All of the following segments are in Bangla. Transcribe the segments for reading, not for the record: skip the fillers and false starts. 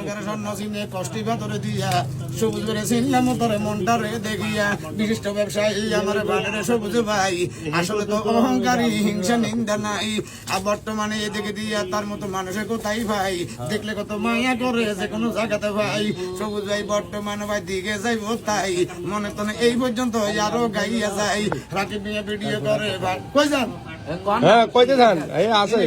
করে স্বর্ণ চিনে কষ্টি ভেতরে দিয়া সবুজ করে চিনলাম তোরে মনটারে দেখিয়া বিশিষ্ট ব্যবসায়ী আমার বানের সবুজ ভাই আসলে তো অহংকারী হিংসা নিন্দা নাই আর বর্তমানে এদিকে দিয়া তার মতো মানুষের কোথায় ভাই দেখলে কত মায়া করে যে কোনো জায়গাতে ভাই সবুজ ভাই বর্তমানে ভাই দিকে যাইব তাই মনে তো এই পর্যন্ত আরো গাইয়া যায় রাকিব নিয়ে ভিডিও করে ভাই কই যান হ্যাঁ কইতে যান এই আছে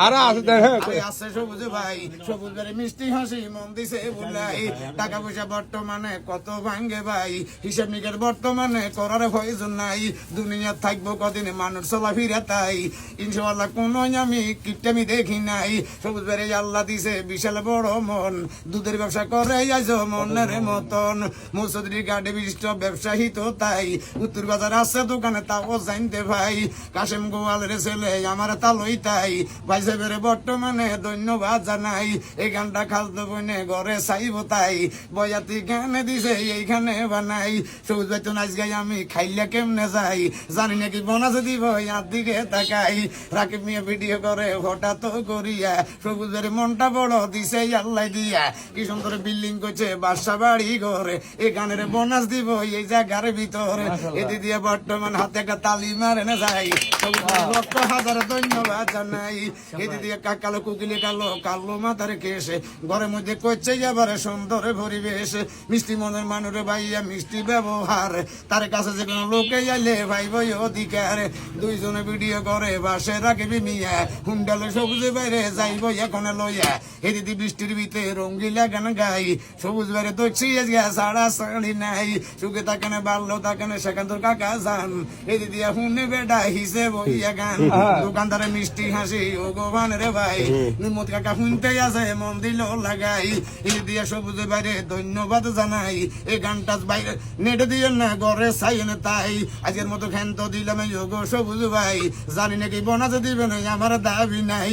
আর আছে হ্যাঁ আছে সবুজ ভাই সবুজ ভাই মিষ্টি হাসি মন দিছে বুলাই টাকা পয়সা বর্তমানে কত ভাঙ্গে ভাই হিসাব নিকের বর্তমানে করার প্রয়োজন নাই দুনিয়া থাকবো কদিনে মানুষ চলা ফিরে তাই ইনশাআল্লাহ কোন আমি কিপটামি দেখি নাই সবুজ ভাই আল্লাহ দিছে বিশাল বড় মন দুধের ব্যবসা করে আইজ মনের মতন মৌসুদরি গাড়ি বিশিষ্ট ব্যবসায়ী তো তাই উত্তর বাজার আছে দোকানে তাও জানতে ভাই কাশেম গোয়ালের ছেলে আমার তালই তাই ভাই সাহেবের বর্তমানে ধন্যবাদ জানাই এই গানটা খালতো বনে ঘরে চাইব তাই বয়াতি গানে দিছে এইখানে বানাই সবুজ ভাই তো নাচ গাই আমি খাইলে কেমনে যাই জানি নাকি বোনাস দিব ইয়ার দিকে তাকাই রাকিব নিয়ে ভিডিও করে হঠাৎ করিয়া সবুজ ভাইয়ের মনটা বড় দিছে আল্লাহ দিয়া কি সুন্দর বিল্ডিং করছে বাসা বাড়ি ঘরে এই গানের বোনাস দিব এই জায়গার ভিতরে এদি দিয়ে বর্তমান হাতে একটা তালি মারে না যাই লক্ষ হাজার ধন্যবাদ জানাই এদি দিয়ে কালো কুকিলে কালো মাথার কেসে ঘরের মধ্যে করছে আবার সুন্দর পরিবেশ মিষ্টি মনের মানুষের ভাইয়া মিষ্টি ব্যবহার তার কাছে যে কোনো লোকে যাইলে ভাই ভাই অধিকার দুইজনে ভিডিও করে বাসে রাখবি মিয়া হুন্ডালে সবুজ বাইরে যাইব এখন লইয়া এদিদি বৃষ্টির ভিতরে রঙ্গিলা গান গাই সবুজ বাইরে তো সাড়া সাড়ি নাই সুখে তাকানে বাড়লো তাকানে সেখান তোর কাকা যান এদিদি হুনে বেডা হিসে বইয়া গান দোকানদারে মিষ্টি হাসি ও গোবান রে ভাই নিমত কাকা শুনতে আছে মন দিল লাগাই এই দিয়া সবুজ বাইরে ধন্যবাদ জানাই এই গানটা বাইরে নেটে দিয়ে না ঘরে চাই না তাই আজকের মতো খান তো দিলাম সবুজ ভাই জানি নাকি বোনাস দিবে না আমার দাবি নাই।